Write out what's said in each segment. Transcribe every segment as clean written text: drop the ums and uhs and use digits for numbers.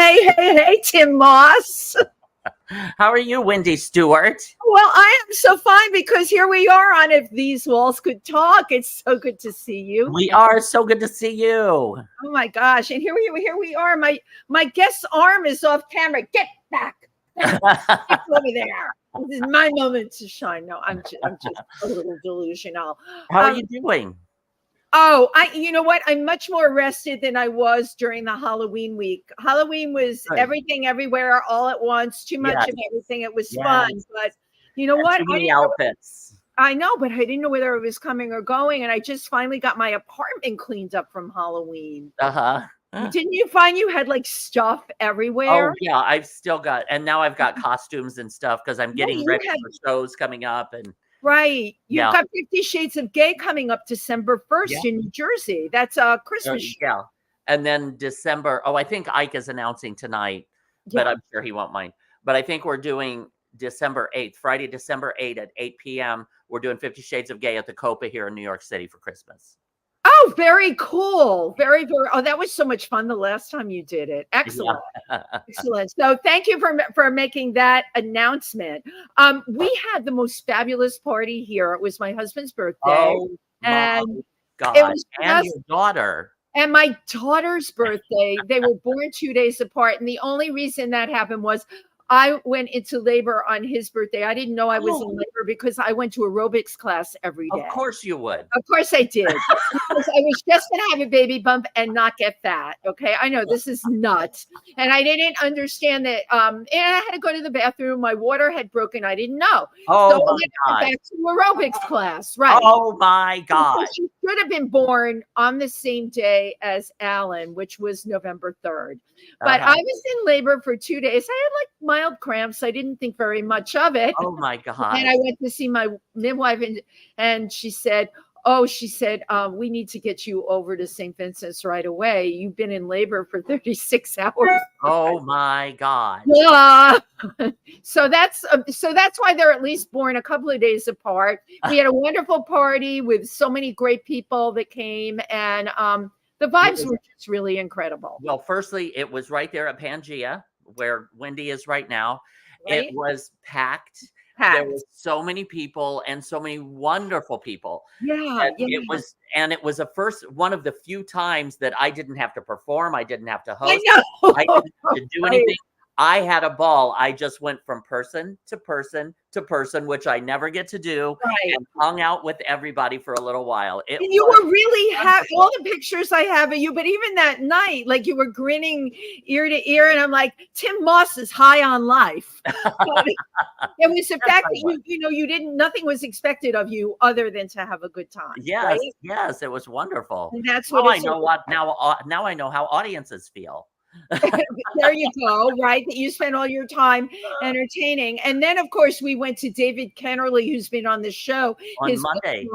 Hey, Tym Moss. How are you, Wendy Stuart? Well, I am so fine because here we are on If These Walls Could Talk. It's so good to see you. We are so good to see you. Oh my gosh! And here we are. My guest's arm is off camera. Get back! Get over there. This is my moment to shine. No, I'm just a little delusional. How are you doing? Oh, you know what? I'm much more rested than I was during the Halloween week. Halloween was everything, everywhere, all at once. Too much of everything. It was fun, but you know what? Too many outfits. I know, but I didn't know whether it was coming or going, and I just finally got my apartment cleaned up from Halloween. Didn't you find you had like stuff everywhere? Oh yeah, I've still got, and now I've got costumes and stuff because I'm getting ready for shows coming up and. Right. You've got 50 Shades of Gay coming up December 1st in New Jersey. That's a Christmas show. Yeah. And then December. Oh, I think Ike is announcing tonight, but I'm sure he won't mind. But I think we're doing December 8th, Friday, December 8th at 8 p.m. We're doing 50 Shades of Gay at the Copa here in New York City for Christmas. Oh, very cool. Very, very. Oh, that was so much fun the last time you did it. Excellent. Yeah. Excellent. So thank you for making that announcement. We had the most fabulous party here. It was my husband's birthday. Oh, and God. It was and your daughter. And my daughter's birthday. They were born 2 days apart. And the only reason that happened was I went into labor on his birthday. I didn't know I was in labor because I went to aerobics class every day. Of course you would. Of course I did. Because I was just going to have a baby bump and not get fat. Okay. I know this is nuts. And I didn't understand that. And I had to go to the bathroom. My water had broken. I didn't know. Oh, so my I went back to aerobics class. Right. Oh, my God. She should have been born on the same day as Alan, which was November 3rd. But I was in labor for 2 days. I had like mild cramps. I didn't think very much of it. Oh my God. And I went to see my midwife and she said, we need to get you over to St. Vincent's right away. You've been in labor for 36 hours. Oh my God. Yeah. So that's why they're at least born a couple of days apart. We had a wonderful party with so many great people that came, and the vibes were just really incredible. Well, firstly, it was right there at Pangea, where Wendy is right now. Right? It was packed. There were so many people and so many wonderful people. Yeah, It was one of the few times that I didn't have to perform. I didn't have to host. I know. I didn't have to do anything. I had a ball. I just went from person to person to person, which I never get to do, and hung out with everybody for a little while. You were really happy. All the pictures I have of you, but even that night, like you were grinning ear to ear, and I'm like, Tym Moss is high on life. It was the fact that you didn't. Nothing was expected of you other than to have a good time. Yes, yes, it was wonderful. And that's what I know. Now I know how audiences feel. There you go, right? That you spend all your time entertaining. And then, of course, we went to David Kennerly, who's been on the show on Monday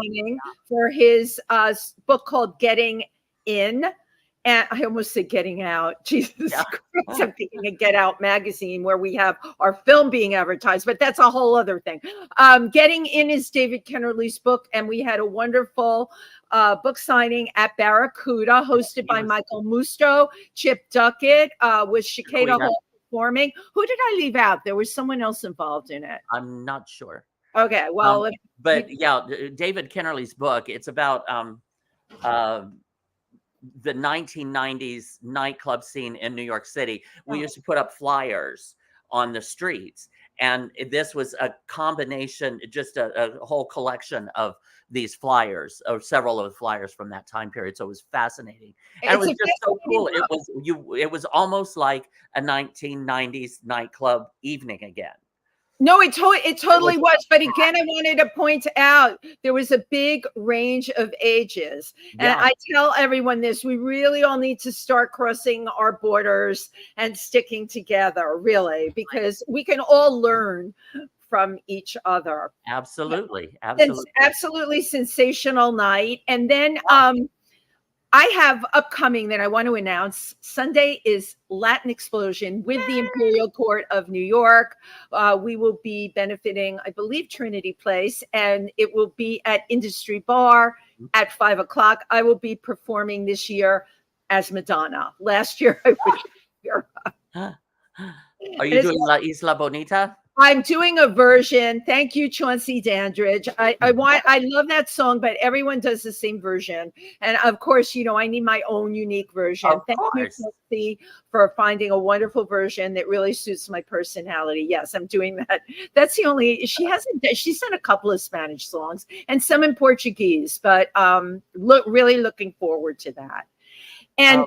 for his book called Getting In. And I almost said Getting Out. Jesus Christ, I'm thinking of Get Out magazine where we have our film being advertised, but that's a whole other thing. Getting In is David Kennerly's book, and we had a wonderful book signing at Barracuda, hosted by Michael Musto, Chip Duckett, with Shakeda Hall performing. Who did I leave out? There was someone else involved in it. I'm not sure. Okay, well. David Kennerly's book, it's about the 1990s nightclub scene in New York City. We used to put up flyers on the streets, and this was a combination, just a whole collection of these flyers, or several of the flyers from that time period. So it was fascinating, and it was just so cool. It was almost like a 1990s nightclub evening again. No, it totally was. But again, I wanted to point out there was a big range of ages. And I tell everyone this, we really all need to start crossing our borders and sticking together, really, because we can all learn from each other. Absolutely. Absolutely sensational night. And then I have upcoming that I want to announce. Sunday is Latin Explosion with the Imperial Court of New York. We will be benefiting, I believe, Trinity Place, and it will be at Industry Bar at 5 o'clock. I will be performing this year as Madonna. Last year I was here Are And you it's doing La Isla Bonita? I'm doing a version. Thank you, Chauncey Dandridge. I love that song, but everyone does the same version. And of course, I need my own unique version. Of Thank you, course. Chauncey, for finding a wonderful version that really suits my personality. Yes, I'm doing that. That's the only, she's done a couple of Spanish songs and some in Portuguese, but really looking forward to that. And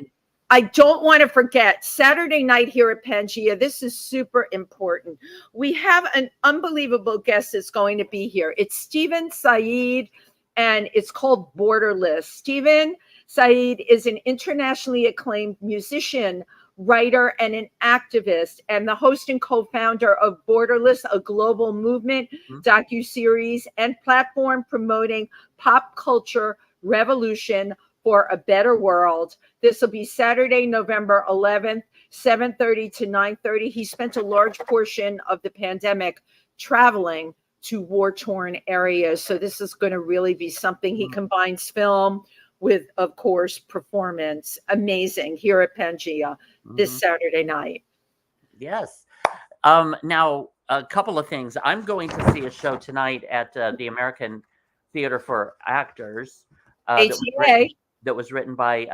I don't want to forget Saturday night here at Pangea. This is super important. We have an unbelievable guest that's going to be here. It's Stephen Said, and it's called Borderless. Stephen Said is an internationally acclaimed musician, writer, and an activist, and the host and co-founder of Borderless, a global movement, docuseries, and platform promoting pop culture revolution for a better world. This will be Saturday, November 11th, 7:30 to 9:30. He spent a large portion of the pandemic traveling to war-torn areas. So this is going to really be something. He combines film with, of course, performance. Amazing here at Pangea this Saturday night. Yes. Now, a couple of things. I'm going to see a show tonight at the American Theater for Actors. ATA. That was written by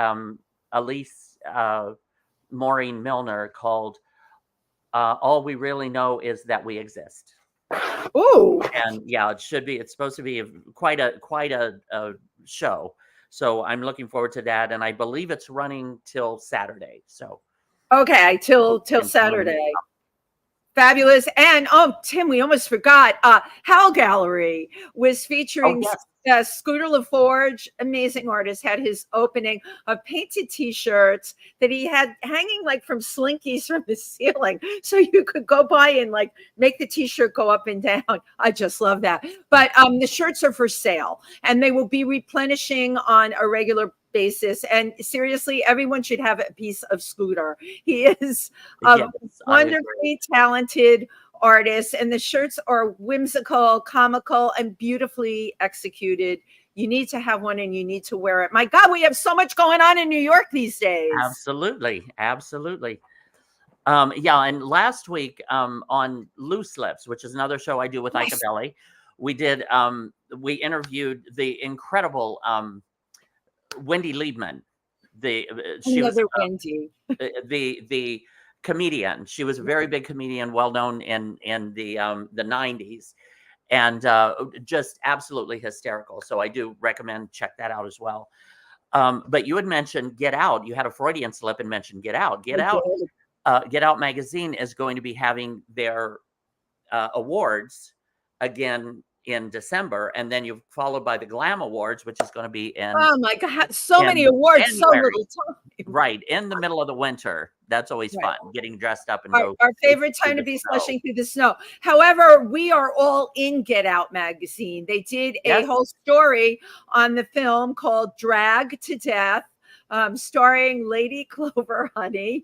Elise Maureen Milner, called All We Really Know Is That We Exist. Ooh. And yeah, it's supposed to be quite a show. So I'm looking forward to that. And I believe it's running till Saturday. So okay, till Saturday. Fabulous. And Tim, we almost forgot. Hal Gallery was featuring Scooter LaForge, amazing artist, had his opening of painted t-shirts that he had hanging like from slinkies from the ceiling. So you could go by and like make the t-shirt go up and down. I just love that. But the shirts are for sale and they will be replenishing on a regular basis. And seriously, everyone should have a piece of Scooter. He is a wonderfully talented artist, and the shirts are whimsical, comical, and beautifully executed. You need to have one and you need to wear it. My God, we have so much going on in New York these days. Absolutely. And last week on Loose Lips, which is another show I do with Ika Belli, we interviewed the incredible Wendy Liebman. Wendy. The comedian. She was a very big comedian, well known in the 90s, and just absolutely hysterical. So I do recommend check that out as well. But you had mentioned Get Out. You had a Freudian slip and mentioned Get Out. Get Out magazine is going to be having their awards again in December, and then you're followed by the Glam Awards, which is going to be in my God, so many awards, January. So little time. Right in the middle of the winter. That's always fun, getting dressed up and our favorite time to be slushing through the snow. However, we are all in Get Out magazine. They did a whole story on the film called Drag to Death, starring Lady Clover Honey.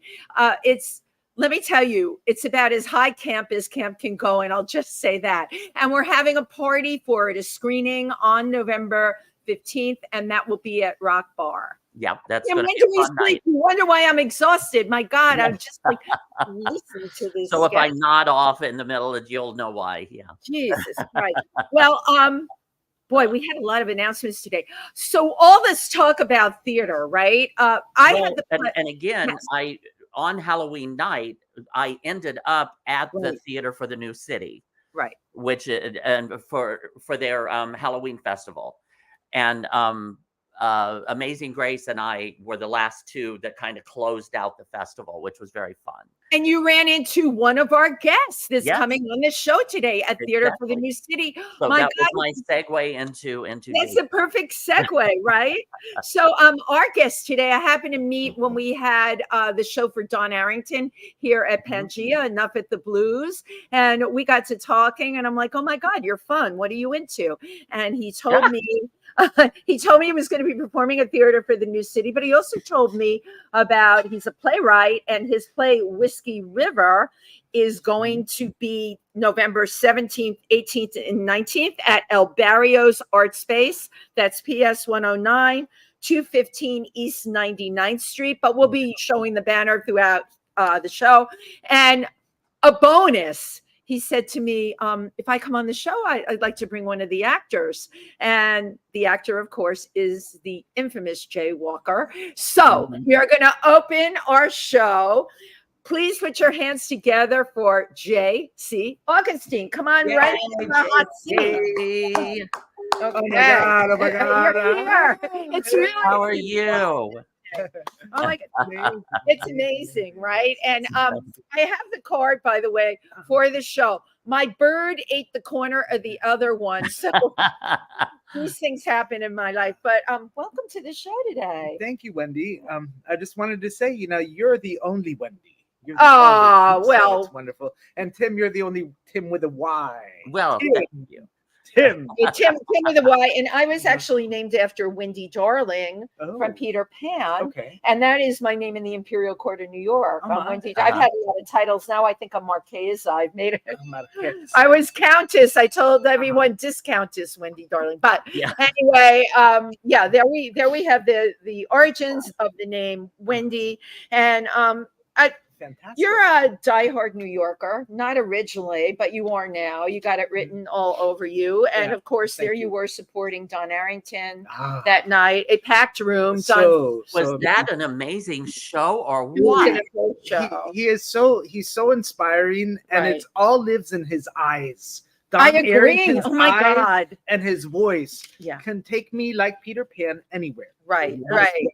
Let me tell you, it's about as high camp as camp can go, and I'll just say that. And we're having a party for it, a screening on November 15th, and that will be at Rock Bar. Yeah, that's going to be a fun night. You wonder why I'm exhausted. My God, I'm just like listening to this. So if I nod off in the middle, you'll know why. Yeah. Jesus Christ. Well, boy, we had a lot of announcements today. So all this talk about theater, right? On Halloween night, I ended up at the Theater for the New City, right? Which and for their Halloween festival, and Amazing Grace and I were the last two that kind of closed out the festival, which was very fun. And you ran into one of our guests that's coming on this show today at Theater for the New City. So that was my segue into that's a perfect segue, right? So our guest today, I happened to meet when we had the show for Don Arrington here at Pangea, Enough at the Blues. And we got to talking and I'm like, oh my God, you're fun. What are you into? And he told me he was going to be performing at Theater for the New City, but he also told me about he's a playwright and his play Whiskey River is going to be November 17th, 18th, and 19th at El Barrios Art Space. That's PS 109, 215 East 99th Street. But we'll be showing the banner throughout the show. And a bonus, he said to me, if I come on the show, I'd like to bring one of the actors. And the actor, of course, is the infamous Jay Walker. So we are going to open our show. Please put your hands together for JC Augustin. Come on, right into the hot seat. Okay. Oh my God! Oh my God! You're here. It's really. How are you? Oh my God. It's amazing, right? And I have the card, by the way, for the show. My bird ate the corner of the other one. So these things happen in my life. But welcome to the show today. Thank you, Wendy. I just wanted to say, you're the only Wendy. Oh, well. It's wonderful. And Tim, you're the only Tim with a Y. Well, Tim. thank you. Tim. Tim with a Y. And I was actually named after Wendy Darling from Peter Pan. Okay. And that is my name in the Imperial Court of New York. Oh, I'm Wendy. I've had a lot of titles. Now I think I'm Marquesa. I've made it. Marquesa. I was Countess. I told everyone Discountess Wendy Darling. But anyway, there we have the origins of the name Wendy. And Fantastic. You're a diehard New Yorker, not originally, but you are now. You got it written all over you. And of course, there you were supporting Don Arrington that night, a packed room. Was that an amazing show or what? He's so inspiring, and it all lives in his eyes. Don I agree. Arrington's oh my God. And his voice can take me like Peter Pan anywhere. Right.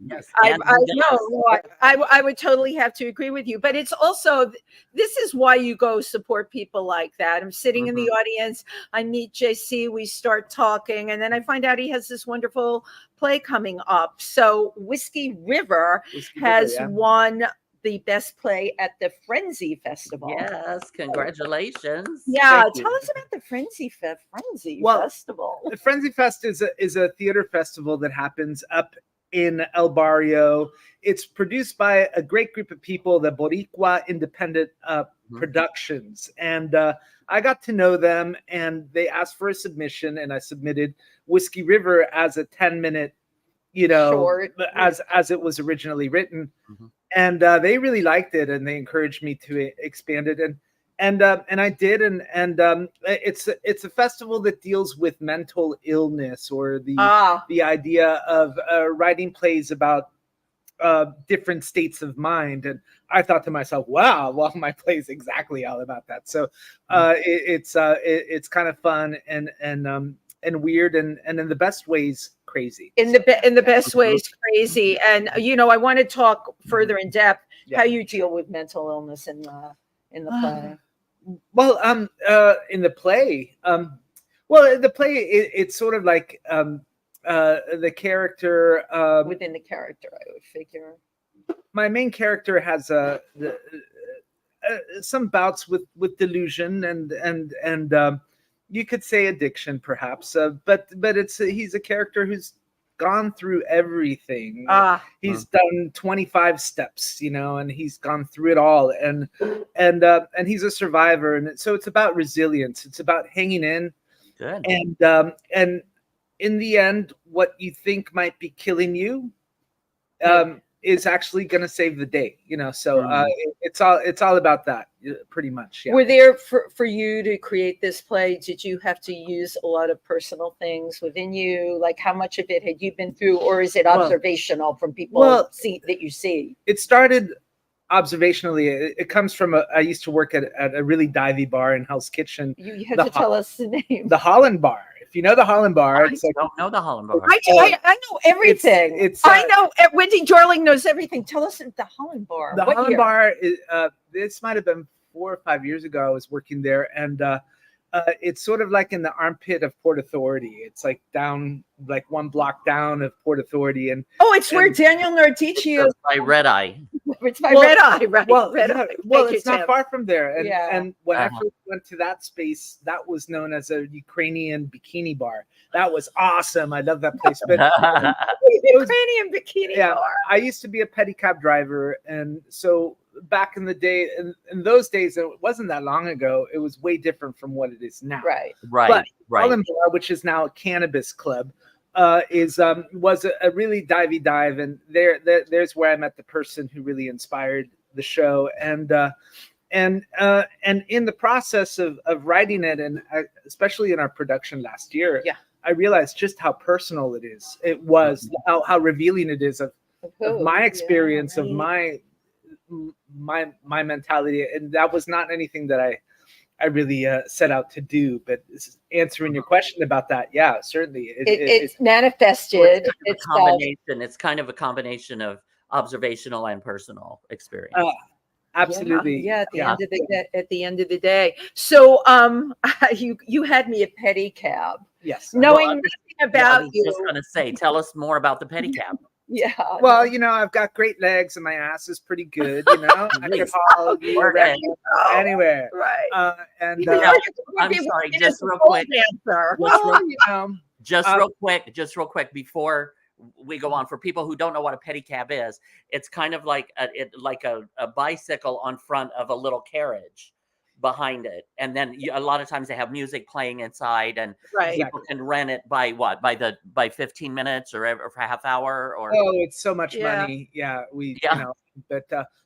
Yes. I know. I would totally have to agree with you. But it's also, this is why you go support people like that. I'm sitting in the audience. I meet JC. We start talking. And then I find out he has this wonderful play coming up. So Whiskey River has won the best play at the Frenzy Festival. Yes, congratulations. Yeah, tell us about the Frenzy Festival. The Frenzy Fest is a theater festival that happens up in El Barrio. It's produced by a great group of people, the Boricua Independent Productions. And I got to know them, and they asked for a submission, and I submitted Whiskey River as a 10-minute, short, as it was originally written. And they really liked it, and they encouraged me to expand it, and I did, and it's a festival that deals with mental illness, or the idea of writing plays about different states of mind. And I thought to myself, wow, well, my play is exactly all about that. So it's kind of fun and weird, and in the best ways, crazy. In the best ways, crazy. And I want to talk further in depth how you deal with mental illness in the play. Well, in the play, it's sort of like the character within the character, I would figure. My main character has some bouts with delusion and you could say addiction, perhaps, but he's a character who's gone through everything. He's done 25 steps, and he's gone through it all, and he's a survivor, and so it's about resilience. It's about hanging in. Good. And in the end, what you think might be killing you is actually going to save the day, so it's all about that, pretty much. Were there for you to create this play, did you have to use a lot of personal things within you? Like, how much of it had you been through, or is it observational from people that you see? It started observationally. It comes from I used to work at a really divey bar in Hell's Kitchen. You had to tell us the name. The Holland Bar. If you know the Holland Bar, I don't know the Holland Bar. I know everything. I know Wendy Darling knows everything. Tell us the Holland Bar. The Holland Bar is this might have been 4 or 5 years ago. I was working there, and it's sort of like in the armpit of Port Authority. It's like down, like 1 block down of Port Authority, and it's where Daniel Nardicio. It's by Red Eye. It's by Red Eye, right? Red Eye. It's not far from there, and when I first went to that space, that was known as a Ukrainian bikini bar. That was awesome. I love that place. But Ukrainian bikini bar. I used to be a pedicab driver, and so back in the day, in those days, it wasn't that long ago, it was way different from what it is now. Right. But Holland Bar, which is now a cannabis club, was a really divey dive, and there's where I met the person who really inspired the show, and in the process of writing it, and especially in our production last year, I realized just how personal it is. It was how revealing it is of my experience, of my mentality, and that was not anything that I really set out to do. But answering your question about that, yeah, certainly it's manifested. It's kind of a combination of observational and personal experience. Absolutely. At the end of the day. So you had me a pedicab. Yes. Knowing nothing about I was just gonna say, tell us more about the pedicab. Yeah. Well, I've got great legs and my ass is pretty good. I can haul you around anywhere. Right. And I'm sorry, just real quick. Just real quick before we go on, for people who don't know what a pedicab is, it's kind of like a bicycle on front of a little carriage behind it, and then a lot of times they have music playing inside, and people can rent it by 15 minutes or for half hour. Or it's so much money.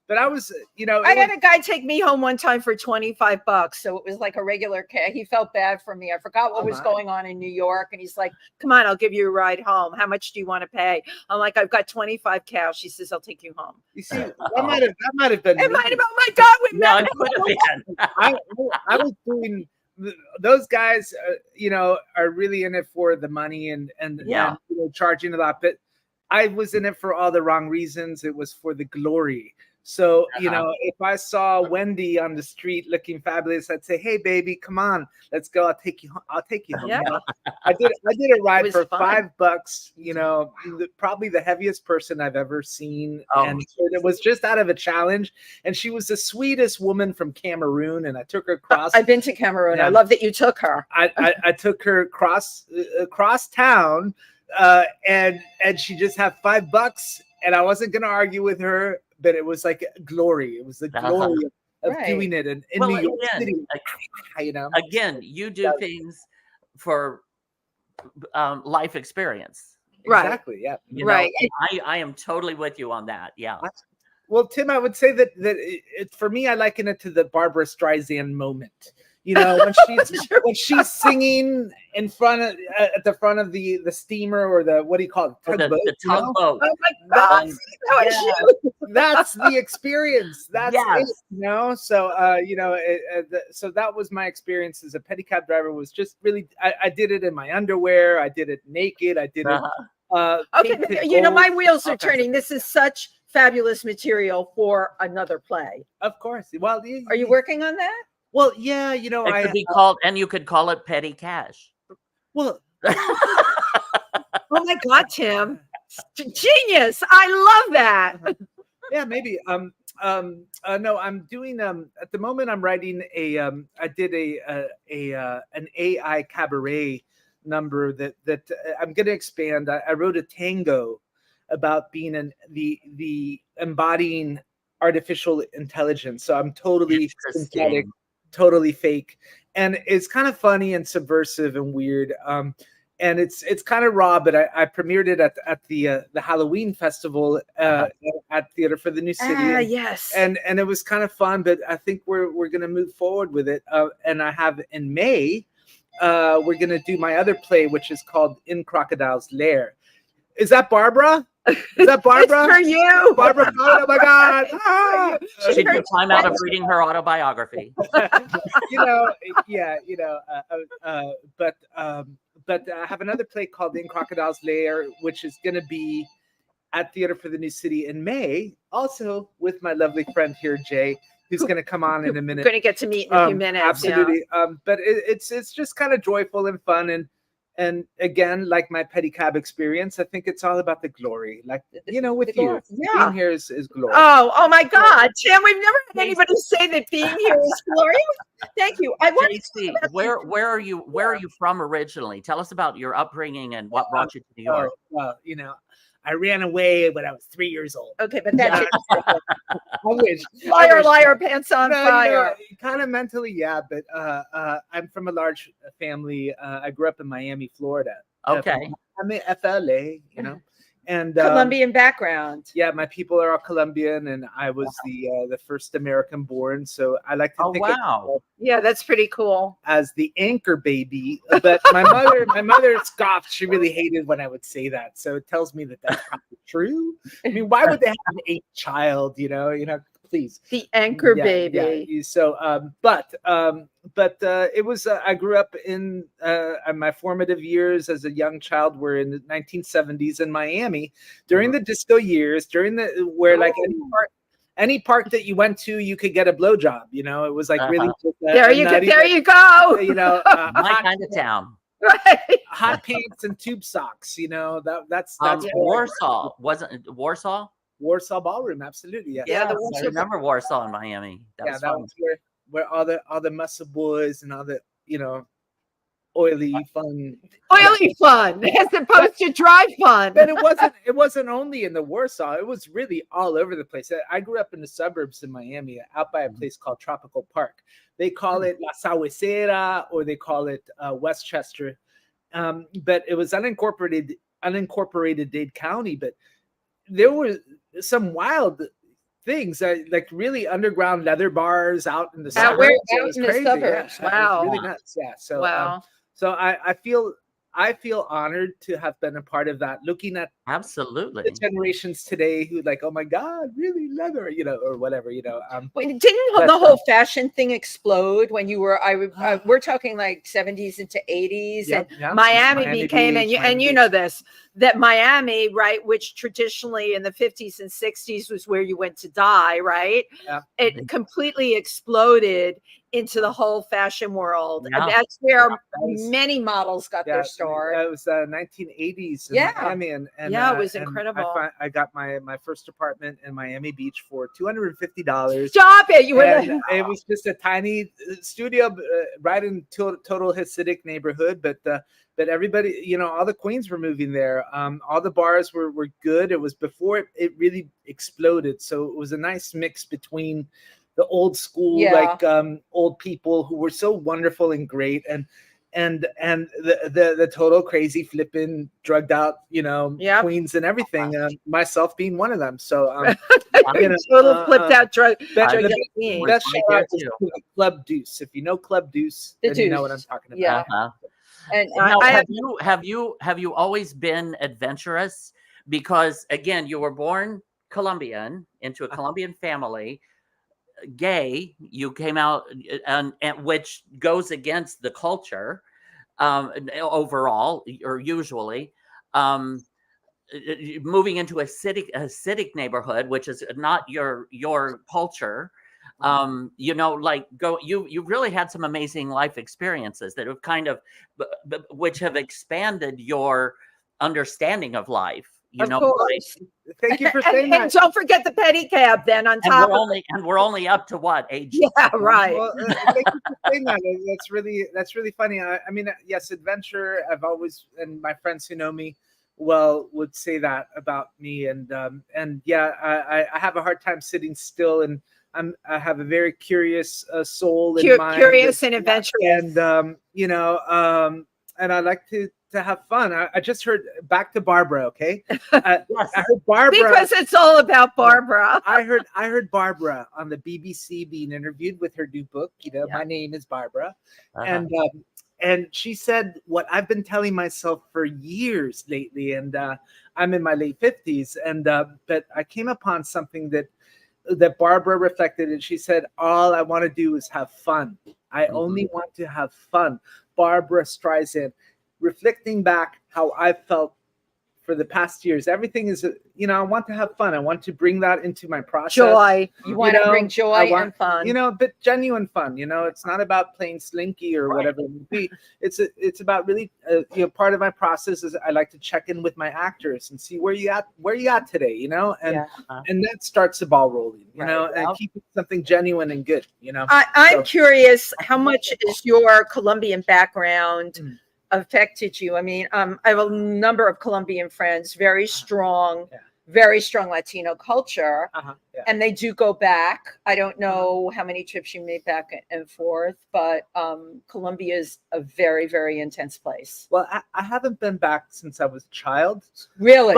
But I was, I had a guy take me home one time for $25, so it was like a regular cab. He felt bad for me. I forgot what was going on in New York, and he's like, "Come on, I'll give you a ride home. How much do you want to pay?" I'm like, "I've got 25 cash." She says, "I'll take you home." You see, that might have been. It might have. Oh my God, we met. It could have been. I was doing. Those guys, are really in it for the money and charging a lot. But I was in it for all the wrong reasons. It was for the glory. So, if I saw Wendy on the street looking fabulous, I'd say, "Hey, baby, come on, let's go. I'll take you home." Yeah. I did a ride for $5. Probably the heaviest person I've ever seen, and it was just out of a challenge. And she was the sweetest woman from Cameroon, and I took her across. I've been to Cameroon. Yeah. I love that you took her. I took her across town, and she just had $5, and I wasn't going to argue with her. But it was like glory. It was the glory of doing it in New York City. Again, you do things for life experience. Exactly. Yeah. I am totally with you on that. Yeah. Well, Tim, I would say that for me, I liken it to the Barbara Streisand moment. When she's singing in front of at the front of the steamer, or the, what do you call it? Tugboat. The tugboat. Oh my God! That's the experience. That's it. So so that was my experience as a pedicab driver. Was just really, I did it in my underwear. I did it naked. I did it. My wheels are turning. This is such fabulous material for another play. Of course. Well, are you working on that? Well, yeah, it could be called, and you could call it Petty Cash. Well, oh my God, Tim, genius! I love that. Yeah, maybe. No, I'm doing. At the moment, I'm writing I did an AI cabaret number that I'm going to expand. I wrote a tango about being the embodying artificial intelligence. So I'm totally synthetic. Totally fake, and it's kind of funny and subversive and weird, and it's kind of raw. But I premiered it at the Halloween festival at Theater for the New City. Yes, and it was kind of fun. But I think we're going to move forward with it. And I have in May, we're going to do my other play, which is called In Crocodile's Lair. Is that Barbara? Is that Barbara? It's for you, Barbara. Oh my God! She took time out of reading her autobiography. But I have another play called In Crocodile's Lair, which is going to be at Theater for the New City in May, also with my lovely friend here, Jay, who's going to come on in a minute. We're going to get to meet in a few minutes. Absolutely. Yeah. But it's just kind of joyful and fun, and again, like my pedicab experience, I think it's all about the glory. Like, with you, being here is glory. Oh my God, Tim, we've never had anybody say that being here is glory. Thank you. I want JC, where are you from originally? Tell us about your upbringing and what brought you to New York. Well, I ran away when I was 3 years old. Okay, but that's I wish. Liar, pants on fire. Kind of mentally, yeah. But I'm from a large family. I grew up in Miami, Florida. Okay. I'm in FLA, And Colombian background. Yeah, my people are all Colombian, and I was the first American born. So I like to think of myself yeah, that's pretty cool, as the anchor baby. But my mother scoffed. She really hated when I would say that. So it tells me that that's probably true. I mean, why would they have an 8th child? Please. the anchor baby. Yeah. So, but it was. I grew up in my formative years as a young child were in the 1970s in Miami during the disco years. Where like any park that you went to, you could get a blowjob. It was like really. There you go. My kind of town. Right. Hot pants and tube socks. That's Warsaw. Wasn't it Warsaw? Warsaw Ballroom, absolutely. Yeah, I remember Warsaw in Miami. That was where all the muscle boys and all the oily fun as opposed to dry fun. But it wasn't only in the Warsaw. It was really all over the place. I grew up in the suburbs in Miami, out by a place called Tropical Park. They call it La Sahuesera, or they call it Westchester, but it was unincorporated Dade County. But there were some wild things, like really underground leather bars out in the suburbs. Out in the suburbs. Yeah, wow, really nuts. Yeah. So wow. So I feel honored to have been a part of that. Looking at absolutely the generations today who like, oh my God, really leather, or whatever, Wait, didn't the whole fashion thing explode when you were? We're talking like 70s into 80s, and Miami became, and you know this, that Miami, right, which traditionally in the 50s and 60s was where you went to die, right? Yeah. It completely exploded into the whole fashion world. Yeah. And that's where many models got their start. It was 1980s in Miami, and it was incredible. I got my first apartment in Miami Beach for $250. Stop it! It was just a tiny studio right in total Hasidic neighborhood, but everybody, all the queens were moving there. All the bars were good. It was before it really exploded, so it was a nice mix between the old school, old people who were so wonderful and great, and the total crazy flipping drugged out, queens and everything. Myself being one of them. So total flipped out drug. Best shout out to Club Deuce. If you know Club Deuce, then you know what I'm talking about. Yeah. And now, have you always been adventurous? Because again, you were born Colombian into a Colombian family. Gay, you came out, and which goes against the culture overall, or usually. Moving into a Hasidic neighborhood, which is not your culture. You really had some amazing life experiences that have kind of, which have expanded your understanding of life. Of course. Thank you for saying that. And don't forget the pedicab then on top. And we're only up to what age? Yeah, right. Well, thank you for saying that. That's really funny. I mean, yes, adventure. I've always, and my friends who know me well would say that about me. And yeah, I have a hard time sitting still, and I have a very curious soul and mind. Curious and adventurous. And and I like to have fun. I just heard Back to Barbara. Okay, yes. I heard Barbara because it's all about Barbara. I heard Barbara on the BBC being interviewed with her new book. My name is Barbara, and she said what I've been telling myself for years lately. And I'm in my late 50s, and but I came upon something that Barbara reflected, and she said, "All I want to do is have fun. I only want to have fun." Barbara Streisand, reflecting back how I felt for the past years, everything is, I want to have fun. I want to bring that into my process. Joy. You want to bring joy and fun. But genuine fun. It's not about playing slinky or whatever it would be. It's about really, part of my process is I like to check in with my actors and see where you at today, and that starts the ball rolling, and keep something genuine and good, I'm curious, how much is your Colombian background affected you? I mean, I have a number of Colombian friends, very strong Latino culture, and they do go back. I don't know how many trips you made back and forth, but Colombia is a very, very intense place. Well, I haven't been back since I was a child. Really?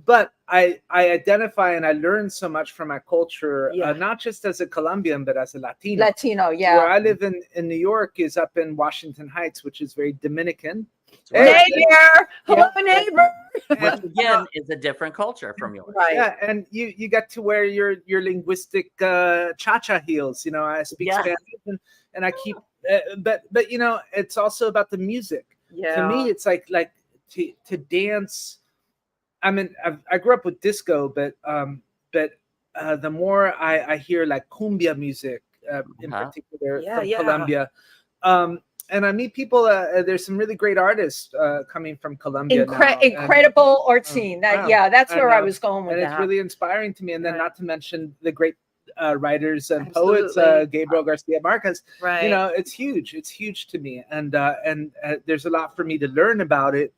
but I identify and I learn so much from my culture, Yeah. not just as a Colombian, but as a Latino. Latino, Where yeah. I live in New York is up in Washington Heights, which is very Dominican. Neighbor, hello, neighbor. Which again is a different culture from yours. Right. Yeah, and you get to wear your linguistic cha-cha heels. You know, I speak Yeah. Spanish and I keep, but you know, it's also about the music. Yeah. To me, it's like to dance. I mean, I grew up with disco, but the more I hear like cumbia music, in particular Yeah, from yeah. Colombia, and I meet people. There's some really great artists coming from Colombia now. Incredible Ortine. That wow. yeah, that's where And, I was going with and that. it's really inspiring to me. And then Right. not to mention the great writers and Absolutely. poets, Gabriel Garcia Marquez. Right. You know, it's huge. It's huge to me, and there's a lot for me to learn about it.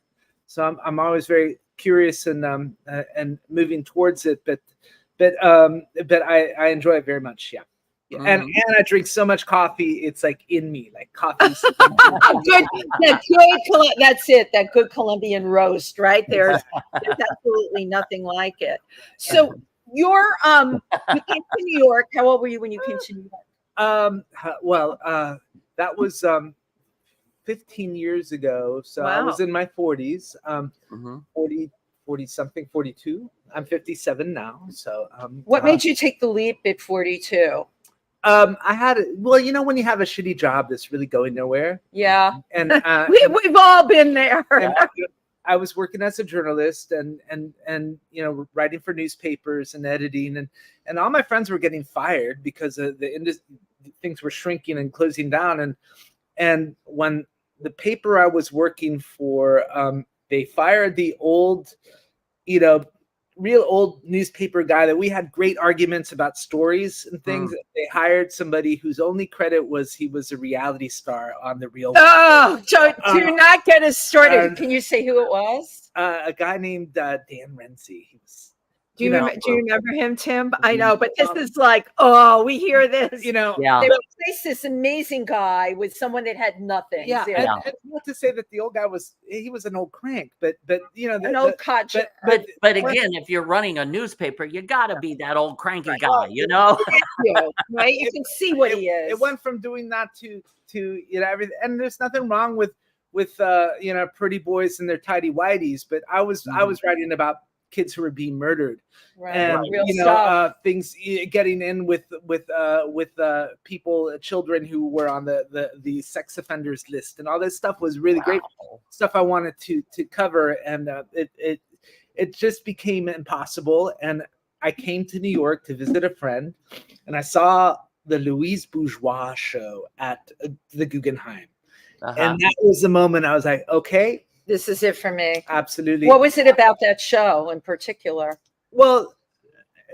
So I'm always very curious and moving towards it. But I enjoy it very much. Yeah. Mhm. And I drink so much coffee, it's like in me, like coffee. That's it. That good Colombian roast, right? There's absolutely nothing like it. So you came to New York. How old were you when you came to New York? Well, that was 15 years ago. So I was in my 40s, 40 something, 42. I'm 57 now. So what made you take the leap at 42? I had, well, you know, when you have a shitty job that's really going nowhere. Yeah. And we've all been there. And I was working as a journalist and you know, writing for newspapers and editing, and all my friends were getting fired because of the industry, things were shrinking and closing down. And when the paper I was working for, they fired the old, you know, real old newspaper guy that we had great arguments about stories and things. They hired somebody whose only credit was he was a reality star on The Real World. Oh, so do not get us started. Can you say who it was? A guy named Dan Renzi. He was. Do you remember him, Tim? I know, but this is like, oh, we hear this. You know, they replaced this amazing guy with someone that had nothing. Yeah, and not to say that the old guy was an old crank, but you know, an old codger. But again, if you're running a newspaper, you got to be that old cranky guy, you know. Right, you can see what he is. It went from doing that to you know everything, and there's nothing wrong with you know, pretty boys and their tidy whities, but I was writing about kids who were being murdered, and you know, things getting in with people, children who were on the sex offenders list, and all this stuff was really great stuff I wanted to cover, and it just became impossible. And I came to New York to visit a friend, and I saw the Louise Bourgeois show at the Guggenheim, and that was the moment I was like, okay. This is it for me. Absolutely. What was it about that show in particular? Well,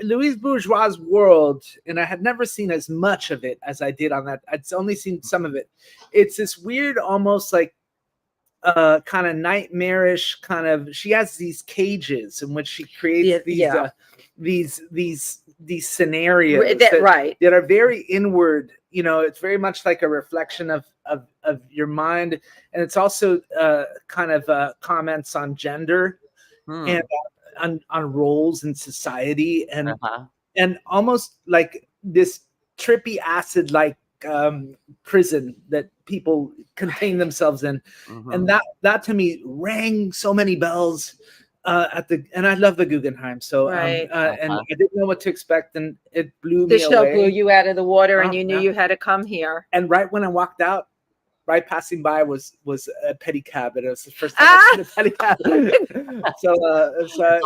Louise Bourgeois' world, and I had never seen as much of it as I did on that. I'd only seen some of it. It's this weird, almost like kind of nightmarish kind of. She has these cages in which she creates these scenarios that are very inward. You know, it's very much like a reflection of your mind, and it's also kind of comments on gender and on roles in society, and almost like this trippy acid like prison that people contain themselves in, and that to me rang so many bells. And I love the Guggenheim, so and I didn't know what to expect, and it blew me away. The show blew you out of the water, and you knew you had to come here. And right when I walked out, right passing by was a pedicab, and it was the first time I seen a pedicab. So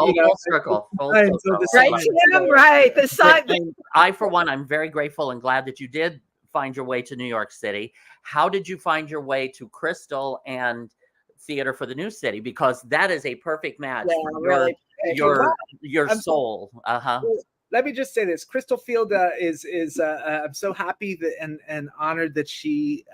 you know, circle. Right, the side. I, for one, I'm very grateful and glad that you did find your way to New York City. How did you find your way to Crystal and Theater for the New City? Because that is a perfect match for your soul. Let me just say this: Crystal Field is I'm so happy that and honored that she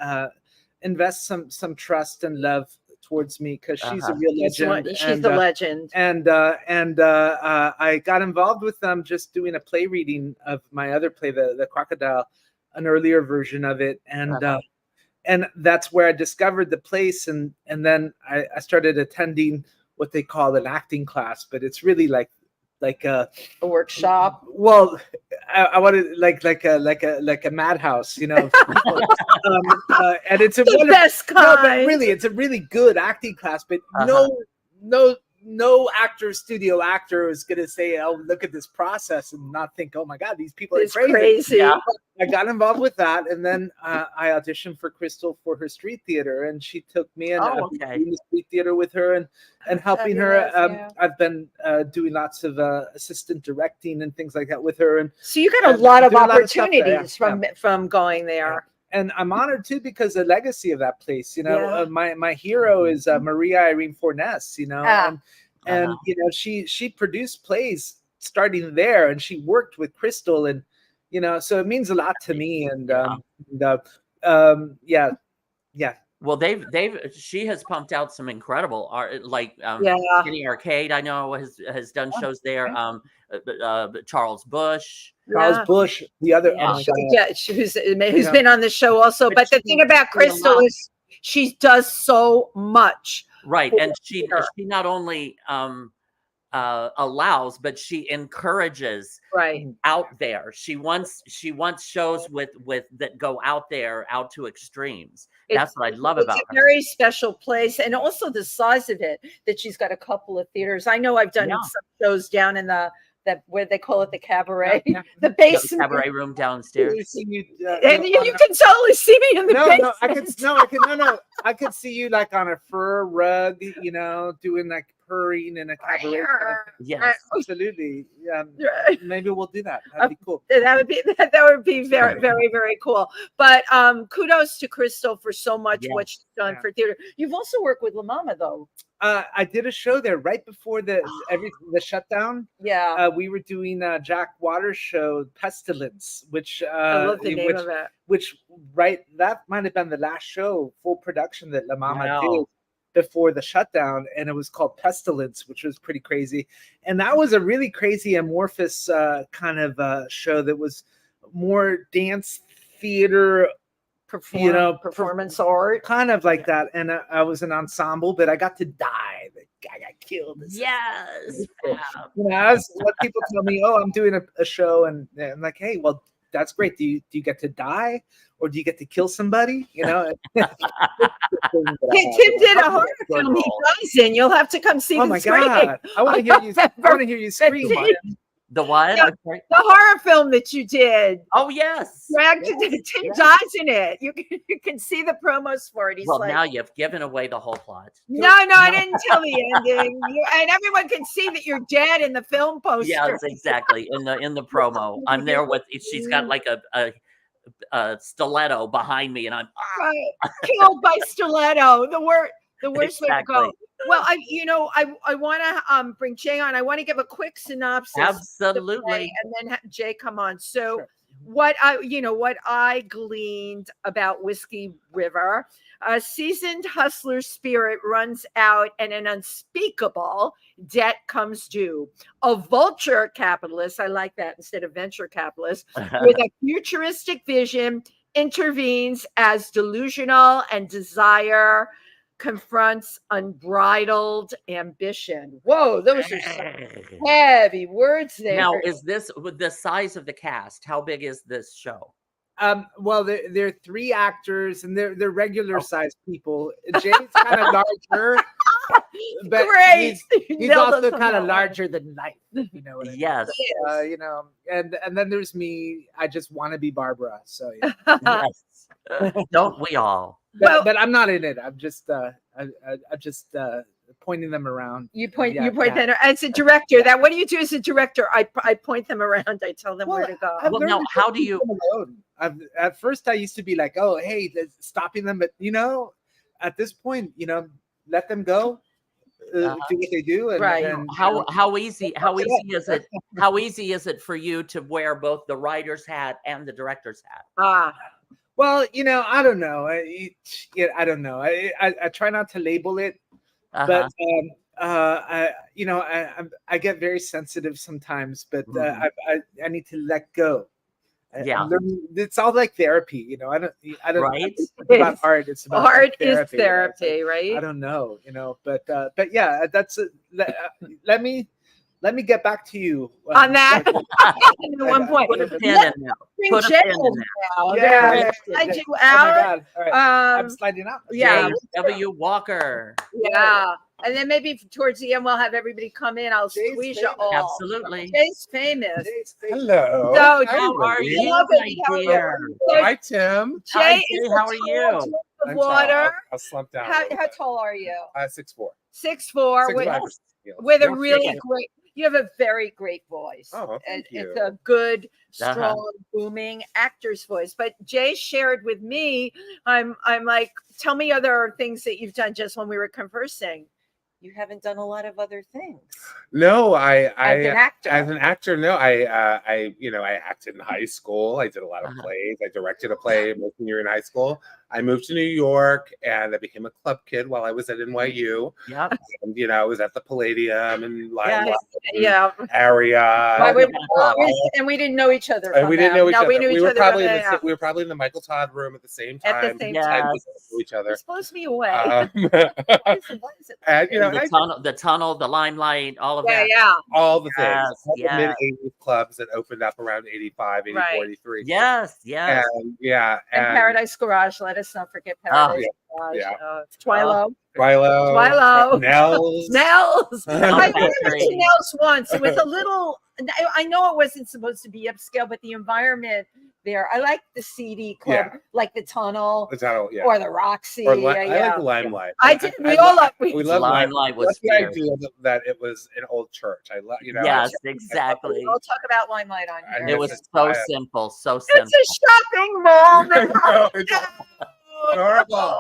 invests some trust and love towards me, because she's a real legend. She's the legend. And I got involved with them just doing a play reading of my other play, the Crocodile, an earlier version of it, and that's where I discovered the place, and then I started attending what they call an acting class, but it's really like like a workshop. Well, I wanted like a madhouse, you know. And it's a The best no, but kind. really, it's a really good acting class. But no actor, studio actor is gonna say, "Oh, look at this process," and not think, "Oh my God, these people are It's crazy." crazy. Yeah. I got involved with that, and then I auditioned for Crystal for her street theater, and she took me, and I've been doing the street theater with her and helping her. Yeah. I've been doing lots of assistant directing and things like that with her, and So you got a lot of doing a lot of stuff there, opportunities from going there. and I'm honored too because the legacy of that place. You know, my hero is Maria Irene Fornes. You know, and you know she produced plays starting there, and she worked with Crystal, and you know, so it means a lot to me. And yeah. Well, she has pumped out some incredible art, like Kenny Arcade. I know has done shows there. Charles Bush. Charles Bush, the other, who's been on the show also. But the thing about Crystal is she does so much, right? And she not only allows, but she encourages out there. She wants shows with that go out there, out to extremes. That's what I love about her. It's a very special place, and also the size of it, that she's got a couple of theaters. I know I've done some shows down in that where they call it the cabaret, the basement, the cabaret room downstairs. And you can totally see me in the basement. I could see you like on a fur rug, you know, doing like purring in a cabaret. Yes, absolutely. Maybe we'll do that. That'd be cool. That would be very, very, very cool. But kudos to Crystal for so much what she's done for theater. You've also worked with La Mama, though. I did a show there right before the shutdown. Yeah, we were doing Jack Waters' show Pestilence, which I love the name of it. Which that might have been the last show, full production, that La Mama did before the shutdown, and it was called Pestilence, which was pretty crazy. And that was a really crazy amorphous kind of show that was more dance theater, performance art, kind of like that. And I was an ensemble, but I got to die. The guy got killed. Yes. What people tell me, oh, I'm doing a show, and I'm like, hey, well, that's great. Do you get to die, or do you get to kill somebody? You know. Tim did a horror film he dies in. You'll have to come see. Oh my God! I want to hear you. I want to hear you scream. The what? The horror film that you did. Oh yes. Tim dies in it. You can see the promos for it. He's now you've given away the whole plot. No, I didn't tell the ending. And everyone can see that you're dead in the film poster. Yes, exactly. In the promo, I'm there with. She's got like a stiletto behind me, and I'm killed by stiletto. The worst way to go. Well, I want to bring Jay on. I want to give a quick synopsis. Absolutely. And then have Jay come on. So what I gleaned about Whiskey River, a seasoned hustler spirit runs out and an unspeakable debt comes due. A vulture capitalist, I like that instead of venture capitalist, with a futuristic vision intervenes as delusional and desire confronts unbridled ambition. Whoa, those are some heavy words there. Now, is this with the size of the cast? How big is this show? Well, there are 3 actors, and they're regular sized people. Jay's kind of larger, but he's also kind of larger than life. You know what I mean? Yes. And then there's me. I just want to be Barbara. So yes. Don't we all? But I'm not in it. I'm just pointing them around. You point them as a director. That what do you do as a director? I point them around. I tell them where to go. Well, now how do you? At first, I used to be like, oh, hey, stopping them, but at this point, let them go. Do what they do. And how easy is it? How easy is it for you to wear both the writer's hat and the director's hat? Well, I don't know. I don't know. I try not to label it, but I get very sensitive sometimes. But I need to let go. Yeah, it's all like therapy. I don't. Right. It's about art. It's about art therapy, is therapy, right? I don't know. But yeah, that's. Let me let me get back to you on that. At one point, Put a pin in there. Put a pin in there. now. Yeah. Slide you Oh my out. God. All right. I'm Um, sliding out. yeah, James W. Walker. yeah. And then maybe towards the end, we'll have everybody come in. I'll Jay's squeeze you famous. all. Absolutely. Jay's famous. Hello. So, Hi, How are Wendy. you, Love my it. How are you? dear? So Hi, Tim. Jay Hi, is Jay. a How are tall you? drink of I'm tall. water. I'll slump down. How tall are you? 6'4". 6'4", 6'5". with a You're really freaking- great. You have a very great voice. Oh, thank It's you. a good, Uh-huh. strong, booming actor's voice. But Jay shared with me, I'm like, tell me other things that you've done just when we were conversing. You haven't done a lot of other things No, as an actor. as an actor, no, I acted in high school. I did a lot of Uh-huh. plays. I directed a play my senior year in high school. I moved to New York and I became a club kid while I was at NYU. Yep. And, I was at the Palladium and Limelight Yeah. area. Why we- Oh, and we didn't know each other. And from we didn't that. know each No, other. we knew each other. from that. We were probably in the Michael Todd room at the same At time. the same Yes. time. We knew each other. This blows me away. Um, What is it? and the tunnel, the limelight, all of Yeah, that. yeah. all the things, Yes, all the yes. mid-80s clubs that opened up around 85, 84, Right. 83. Yes, yes. And yeah, And Paradise Garage. Let us not forget Paradise Garage. yeah. Twilo. Twilo, Nels. Nels. I went Factory. to Nels once. It was a little. I know it wasn't supposed to be upscale, but the environment there. I like the CD club, Yeah. like the Tunnel The tunnel, yeah. or the Roxy. Or yeah, I yeah. like the Limelight. I did. We all love. We love Limelight was the fierce. idea that it was an old church. I love, Yes, exactly. We'll talk about Limelight on I here. know. It was It's so wild. simple, so simple. It's a shopping mall. No, it's horrible.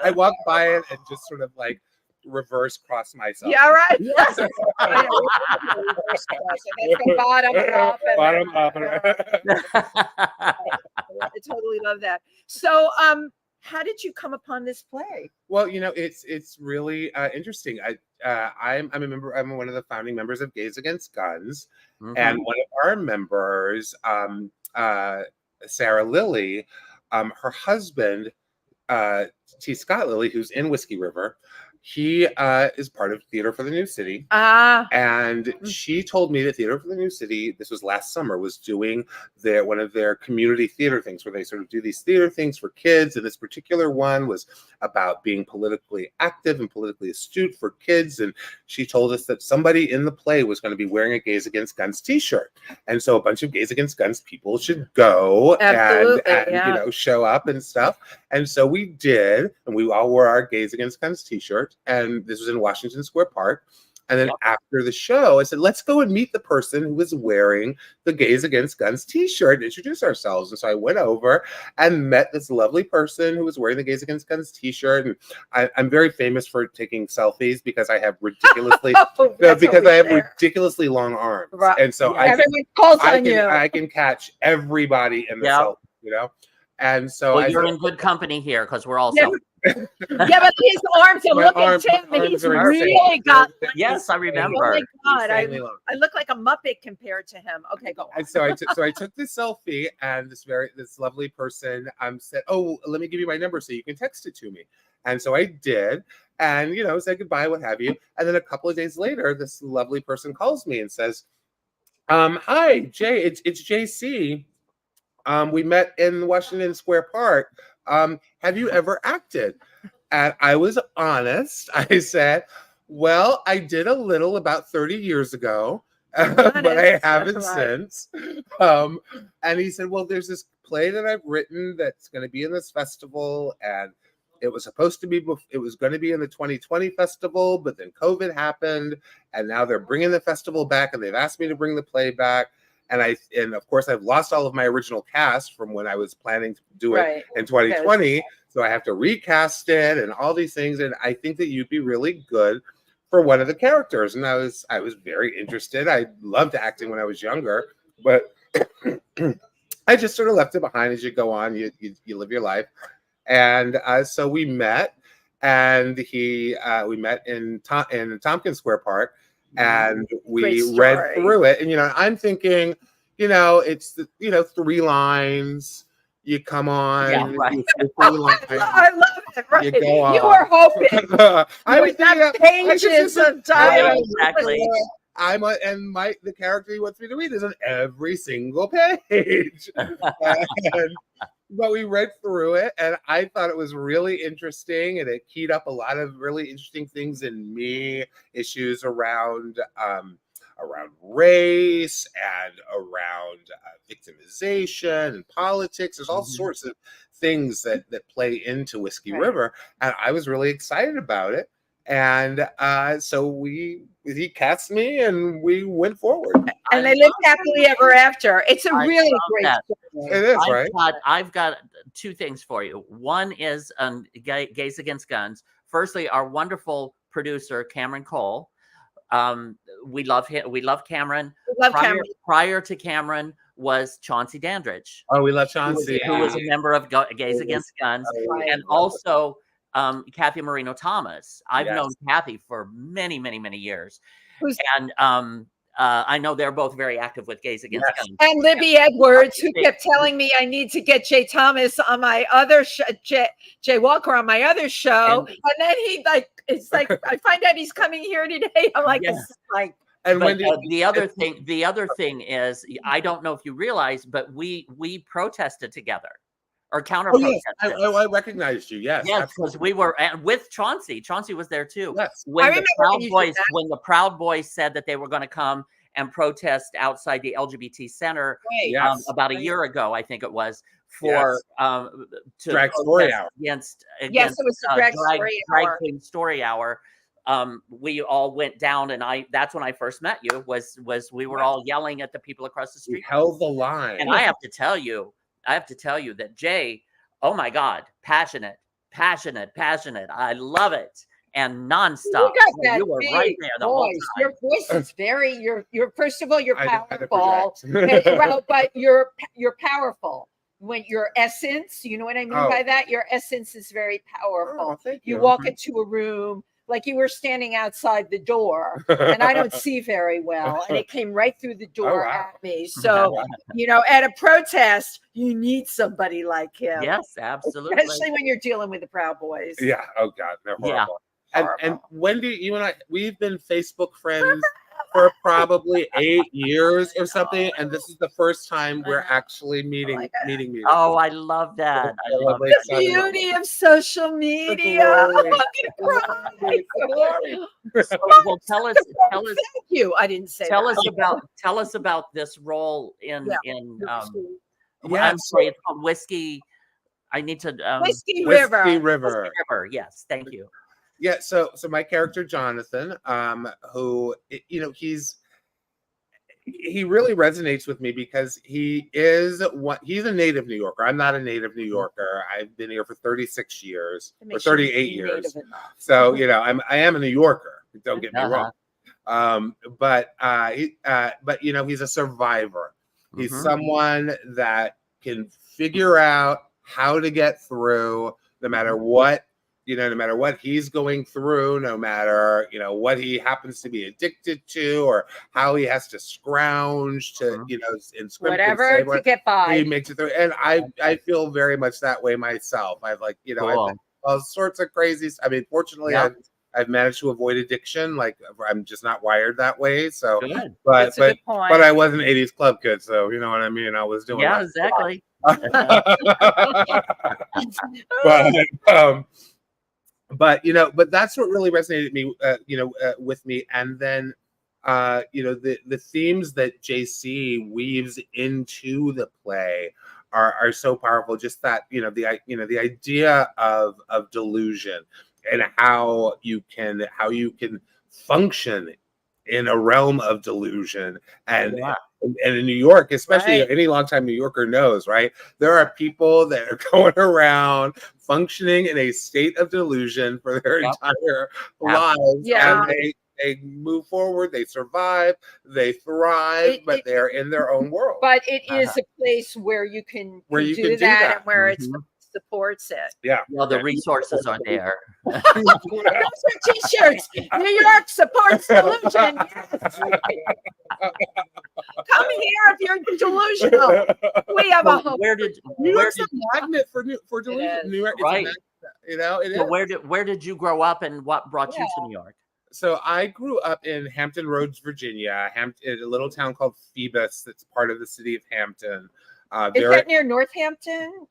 I walked by it and just sort of like reverse cross myself. Yeah, right. Yes. I bottom up. And Bottom up. I totally love that. So, how did you come upon this play? Well, it's really interesting. I'm a member. I'm one of the founding members of Gays Against Guns, Mhm. and one of our members, Sarah Lilly, her husband, T. Scott Lilly, who's in Whiskey River, he is part of Theater for the New City. And she told me that Theater for the New City, this was last summer, was doing one of their community theater things where they sort of do these theater things for kids. And this particular one was about being politically active and politically astute for kids. And she told us that somebody in the play was going to be wearing a Gays Against Guns t-shirt. And so a bunch of Gays Against Guns people should go and show up and stuff. And so we did, and we all wore our Gays Against Guns t-shirt. And this was in Washington Square Park. And then after the show, I said, let's go and meet the person who was wearing the Gays Against Guns t-shirt and introduce ourselves. And so I went over and met this lovely person who was wearing the Gays Against Guns t-shirt. And I'm very famous for taking selfies because I have ridiculously ridiculously long arms. Right. And so everyone calls on you. I can catch everybody in the selfie, And so you're in good company here because we're all Yeah, but his arms are look at Tim. He's really got. Yes, I remember. Oh my God, I look like a Muppet compared to him. Okay, go on. And so I took this selfie, and this lovely person said, "Oh, let me give you my number so you can text it to me." And so I did, and said goodbye, what have you. And then a couple of days later, this lovely person calls me and says, "Hi, Jay, it's JC. We met in Washington Square Park. Have you ever acted?" And I was honest. I said, "Well, I did a little about 30 years ago, but I haven't since." And he said, "Well, there's this play that I've written that's going to be in this festival, and it was supposed to be, it was going to be in the 2020 festival, but then COVID happened, and now they're bringing the festival back, and they've asked me to bring the play back. And of course, I've lost all of my original cast from when I was planning to do it in 2020. So I have to recast it and all these things. And I think that you'd be really good for one of the characters." And I was very interested. I loved acting when I was younger, but I just sort of left it behind as you go on. You live your life. And so we met, and we met in Tompkins Square Park. And we read through it, and I'm thinking, it's the 3 lines. You come on, I love it. Right. You go on. You were hoping. I was pages of time. Exactly. the character he wants me to read is on every single page. But we read through it, and I thought it was really interesting, and it keyed up a lot of really interesting things in me, issues around race and around victimization and politics. There's all sorts of things that play into Whiskey River, and I was really excited about it. And so he cast me, and we went forward. And they lived happily ever after. It's a really great story. It is, right? I've got two things for you. One is Gays Against Guns. Firstly, our wonderful producer, Cameron Cole. We love him. We love Cameron. Prior to Cameron was Chauncey Dandridge. Oh, we love Chauncey. Who was a member of Gays Against Guns. And also Kathy Marino Thomas. I've known Kathy for many, many, many years. And I know they're both very active with Gays Against Guns. And Libby Edwards, who kept telling me I need to get Jay Thomas on my other show, Jay Walker on my other show. And then it's like, I find out he's coming here today. I'm like, this is like. And Wendy, the other thing is, I don't know if you realize, but we protested together. Or counter protested. I recognized you. Yes, because we were with Chauncey. Chauncey was there too. Yes. When the Proud Boys said that they were going to come and protest outside the LGBT Center about a year ago, I think it was, for to drag story hour against it was the drag queen story hour. We all went down, and that's when I first met you. Was we were all yelling at the people across the street. We held the line, and I have to tell you that Jay, oh my God, passionate. I love it. And nonstop. You got that you were right there the whole time. Your voice is very, you're first of all, you're powerful, but you're powerful. When your essence, you know what I mean by that? Your essence is very powerful. Thank you walk into a room, like you were standing outside the door, and I don't see very well, and it came right through the door at me. So, at a protest, you need somebody like him. Yes, absolutely. Especially when you're dealing with the Proud Boys. Yeah. Oh God, they're horrible. And Wendy, you and I, we've been Facebook friends for probably 8 years or something, and this is the first time we're actually meeting. Oh, I love that. I love the beauty of social media. I'm gonna cry. Well, tell us. Thank you. I didn't say. Tell us about this role in. I'm sorry, it's called Whiskey. I need to. Whiskey River. Whiskey River. Yes, thank you. Yeah, so my character Jonathan, who he really resonates with me because he's a native New Yorker. I'm not a native New Yorker. I've been here for 36 years or 38 years. So I am a New Yorker. Don't get me wrong. But he's a survivor. He's someone that can figure out how to get through no matter what. No matter what he's going through, no matter, what he happens to be addicted to or how he has to scrounge to, in whatever to get by. He makes it through. And I feel very much that way myself. I've I've all sorts of crazy. I mean, fortunately, I've managed to avoid addiction. Like I'm just not wired that way. So, but I was an 80s club kid. So, you know what I mean? I was doing exactly. But that's what really resonated with me. And then the themes that JC weaves into the play are so powerful. Just that the idea of delusion and how you can function in a realm of delusion and in New York, especially any longtime New Yorker knows, right? There are people that are going around functioning in a state of delusion for their entire lives. Yeah. And they move forward, they survive, they thrive, but they're in their own world. But it is a place where you can do that and where it supports it. Yeah. Well, the resources are there. Those are t-shirts. New York supports delusion. Come here if you're delusional. We have a home. New York's a magnet for delusion. New York, right? It is. So where did you grow up, and what brought you to New York? So I grew up in Hampton Roads, Virginia, in a little town called Phoebus that's part of the city of Hampton. Is that near Northampton?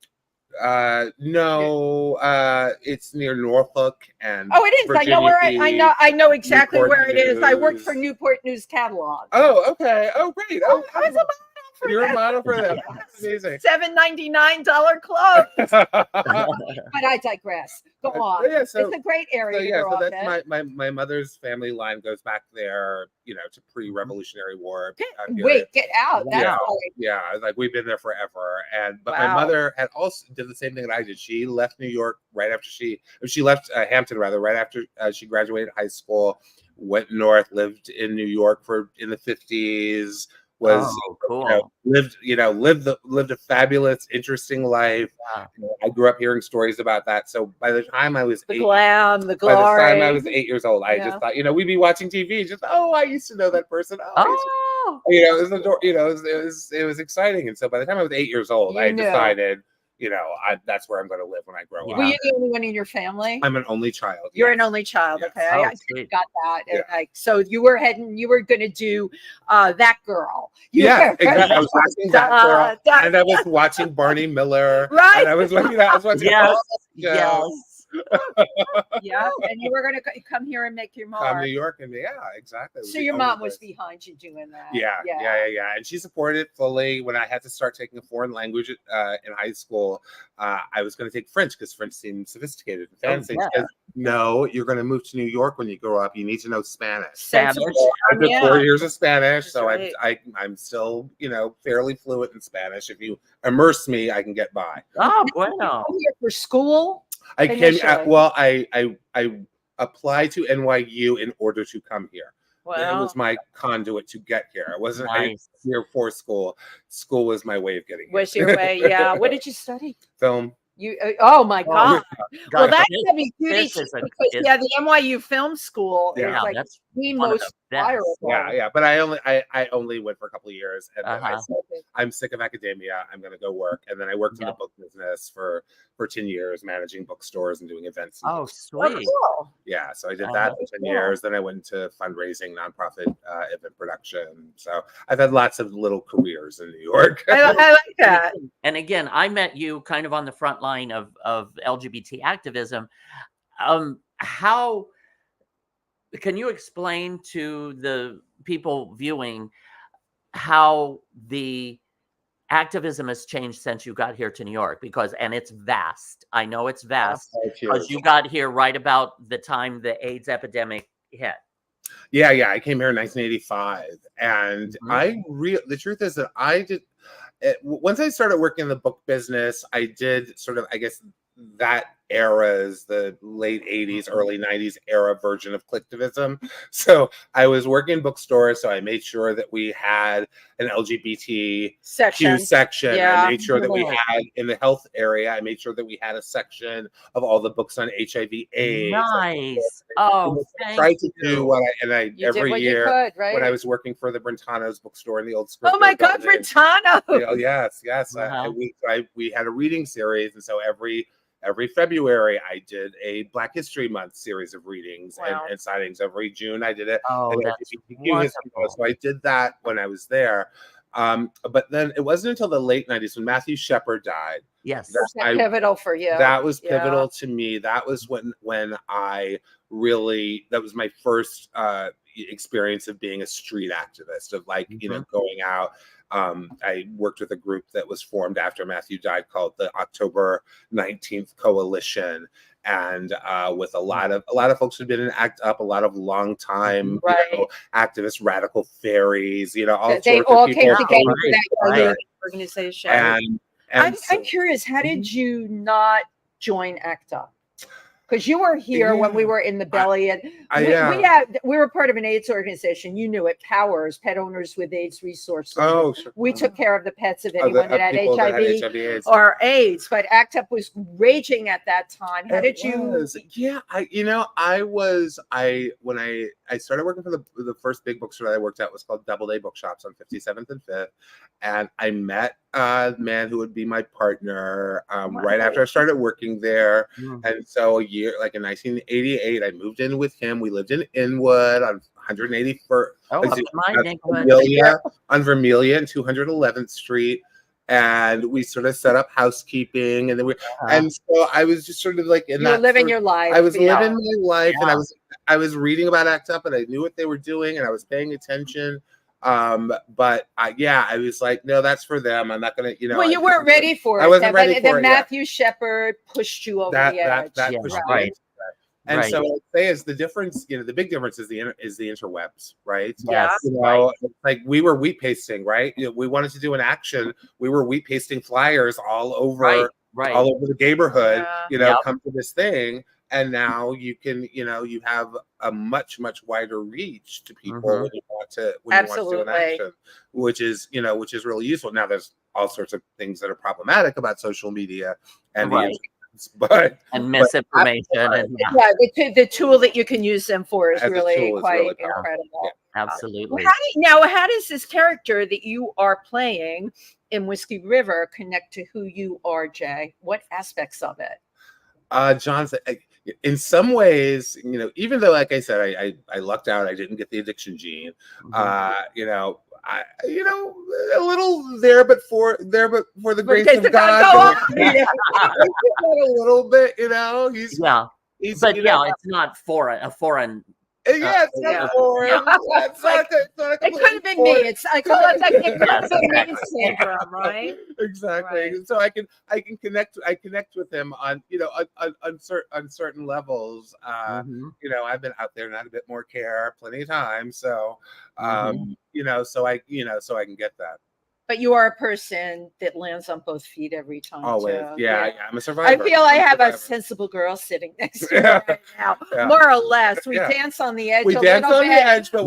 No, it's near Norfolk and Oh, it is. Virginia I know where Beach, I know exactly Newport where it is. I worked for News. Newport News Catalog. Oh, okay. Oh, great. Oh, Oh, I was a model for you're a that. model for them. Yes. That's amazing. $7.99 clothes. But I digress. Go on. Yeah, so, it's a great area to grow so up that's in. my mother's family line goes back there, to pre-Revolutionary War. Wait, get out. That's Yeah. like, Yeah, like we've been there forever. But Wow. my mother had also did the same thing that I did. She left New York right after she left Hampton rather right after she graduated high school, went north, lived in New York in the 50s. Was cool. lived a fabulous, interesting life. Yeah. I grew up hearing stories about that. So by the time I was the 8, glam, the by the glory. time I was 8 years old, I Yeah. just thought, we'd be watching TV. Just I used to know that person. Oh, It was it was exciting. And so by the time I was 8 years old, You I knew. decided, that's where I'm going to live when I grow Were up. you the only one in your family? I'm an only child. You're yes. an only child. Yes. Okay. Oh, I sweet. got that. Yeah. And so you were going to do That Girl. Yeah, exactly. I was watching That Girl, and I was watching Barney Miller. Right. And I was watching yes, all the yes. shows. Yeah. And you were going to come here and make your Come mark. New York, and exactly. It was So the your only mom was place. behind you doing that. Yeah. And she supported it fully. When I had to start taking a foreign language in high school, I was going to take French because French seemed sophisticated and fancy. yeah. She said, no, you're going to move to New York when you grow up. You need to know Spanish. Spanish. So I did 4 years of Spanish, That's so right. I'm still fairly fluent in Spanish. If you immerse me, I can get by. Oh, Did bueno. you come here for school? I can. Initially. Well, I applied to NYU in order to come here. It was my conduit to get here. I wasn't Nice. here for school. School was my way of getting here. Was your way? Yeah. What did you study? Film. You? Oh my God. Well, God, that's this- heavy duty this is a- because is- the NYU Film School is Yeah, like that's the one of most the best. viral. Yeah. But I only went for a couple of years, and then I Uh-huh. said, I'm sick of academia. I'm going to go work. And then I worked in the book business for 10 years, managing bookstores and doing events. Oh, Oh, sweet. cool. Yeah, so I did Oh, that for 10 cool. years. Then I went into fundraising, nonprofit event production. So I've had lots of little careers in New York. I like that. And again, I met you kind of on the front line of LGBT activism. How can you explain to the people viewing how the activism has changed since you got here to New York? And it's vast. I know it's vast because you got here right about the time the AIDS epidemic hit. Yeah. I came here in 1985, and the truth is that once I started working in the book business, I did sort of, I guess, that era's the late 80s, early 90s era version of collectivism. So I was working in bookstores, so I made sure that we had an LGBTQ section. Yeah. I made sure that we had, in the health area, I made sure that we had a section of all the books on HIV/AIDS. Nice. Oh, I tried to do what I You every did what year you could, right? when I was working for the Brentano's bookstore in the old Oh my God, Brentano! Yes. Wow. We had a reading series, and so every February I did a Black History Month series of readings and signings. Every June I did it. Oh, that's wonderful. So I did that when I was there. But then it wasn't until the late 90s when Matthew Shepard died. Yes. Was that pivotal for you? That was pivotal to me. That was when I really, that was my first experience of being a street activist, of going out. I worked with a group that was formed after Matthew died called the October 19th Coalition, and with a lot of folks who'd been in ACT UP, a lot of long time activists, radical fairies, all they sorts all of people came together for that organization. And I'm curious, how did you not join ACT UP? Because you were here when we were in the belly, and we were part of an AIDS organization. You knew it, Powers, Pet Owners with AIDS Resources. Oh, sure. We took care of the pets of anyone that had HIV AIDS. or AIDS, but ACT UP was raging at that time. How did you? Yeah, when I started working for the first big bookstore that I worked at was called Doubleday Bookshops on 57th and 5th, and I met a man who would be my partner right after I started working there. And so in 1988, I moved in with him. We lived in Inwood on 181st. On Vermilion, 211th Street. And we sort of set up housekeeping, and then and so I was just sort of like in that living your life. I was living my life, and I was reading about ACT UP, and I knew what they were doing, and I was paying attention. But I was like, no, that's for them. I'm not gonna, Well, you weren't ready for it. I wasn't ready for it. Then Matthew Shepard pushed you over the edge. That pushed me over. And so what I'd say is the difference, the big difference is the interwebs, right? Yes. Like we were wheat pasting, right? We wanted to do an action. We were wheat pasting flyers all over the neighborhood, come to this thing. And now you can, you have a much wider reach to people when you want to do an action, which is really useful. Now there's all sorts of things that are problematic about social media and and misinformation. The tool that you can use them for is really quite incredible. Yeah, absolutely. How does this character that you are playing in Whiskey River connect to who you are, Jay? What aspects of it? John's, in some ways, even though, like I said, I lucked out, I didn't get the addiction gene. A little there, but for the grace of God. A little bit, he's it's not a foreign. It's not foreign. It could have been me. I call it the syndrome, right? Exactly. Right. So I can connect. I connect with him on on certain levels. I've been out there and had a bit more care plenty of times. So so I can get that. But you are a person that lands on both feet every time. Always. Too. Yeah, I'm a survivor. I feel I have a sensible girl sitting next to me right now. More or less. We dance on the edge a little bit. The edge, but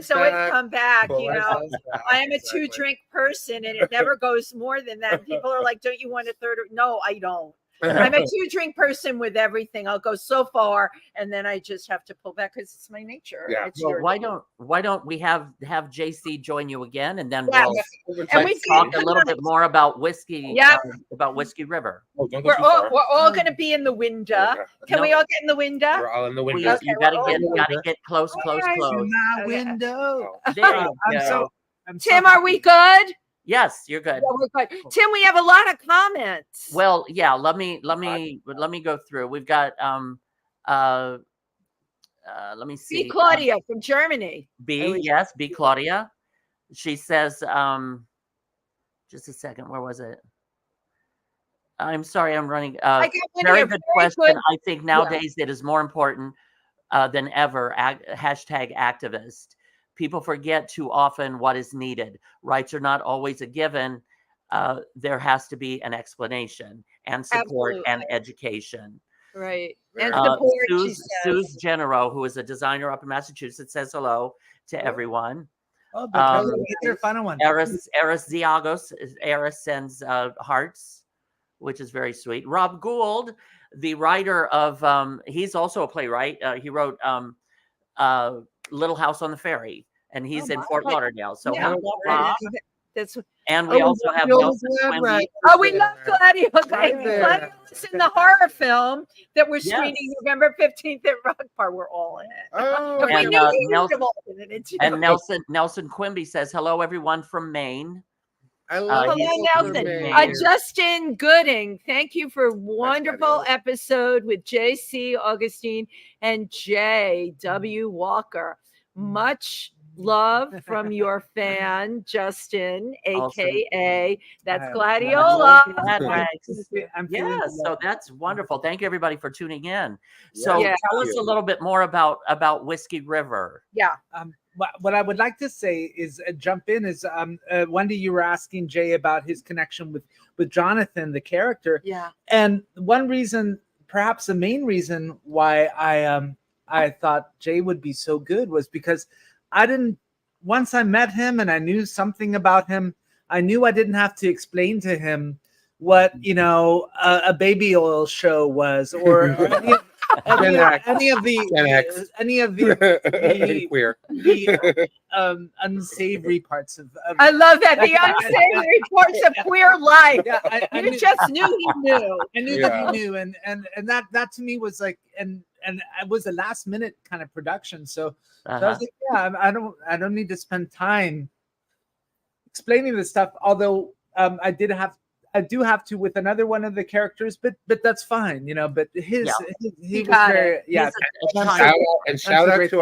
so it's come back. I am a 2-drink person, and it never goes more than that. People are like, don't you want a third? No, I don't. I'm a 2-drink person with everything. I'll go so far, and then I just have to pull back because it's my nature. Yeah. Why don't we have JC join you again, and then we'll talk a little bit more about whiskey. About Whiskey River. We're all going to be in the window. Can we all get in the window? We're all in the window. You gotta get close. In my window. There you go. Tim, are we good? Yes, you're good. Tim, we have a lot of comments. Well, let me go through. We've got let me see. B. Claudia from Germany. B Claudia. She says, just a second, where was it? I'm sorry, I'm running. Very good question. I think nowadays it is more important than ever. #activist. People forget too often what is needed. Rights are not always a given. There has to be an explanation and support and education. Right. And support. Suze Genero, who is a designer up in Massachusetts, says hello to everyone. Oh, but their final one. Eris Ziagos. Eris sends hearts, which is very sweet. Rob Gould, the writer of, he's also a playwright. He wrote Little House on the Ferry, and he's in Fort Lauderdale. So and we also have Nelson Quimby. Oh, we love Gladio. Gladio's in the horror film that we're screening November 15th at Rock Park. We're all in it. Oh, and Nelson Quimby says hello, everyone from Maine. I love Nelson. Justin Gooding, thank you for a wonderful episode with JC Augustin and J.W. Walker. Much love from your fan, Justin, aka that's Gladiola. So that's wonderful. Thank you, everybody, for tuning in. So tell us a little bit more about Whiskey River. What I would like to say is jump in is Wendy, you were asking Jay about his connection with Jonathan, the character. Yeah. And one reason, perhaps the main reason why I thought Jay would be so good was because once I met him and I knew something about him, I knew I didn't have to explain to him what, a baby oil show was or any X. Gen X. queer unsavory parts of I love that, the unsavory parts of queer life. yeah, You just knew he knew. I knew that he knew, and that to me was like, and it was a last minute kind of production. So I was like, yeah, I don't need to spend time explaining this stuff. Although I do have to with another one of the characters, but that's fine, you know. But he was very shout out to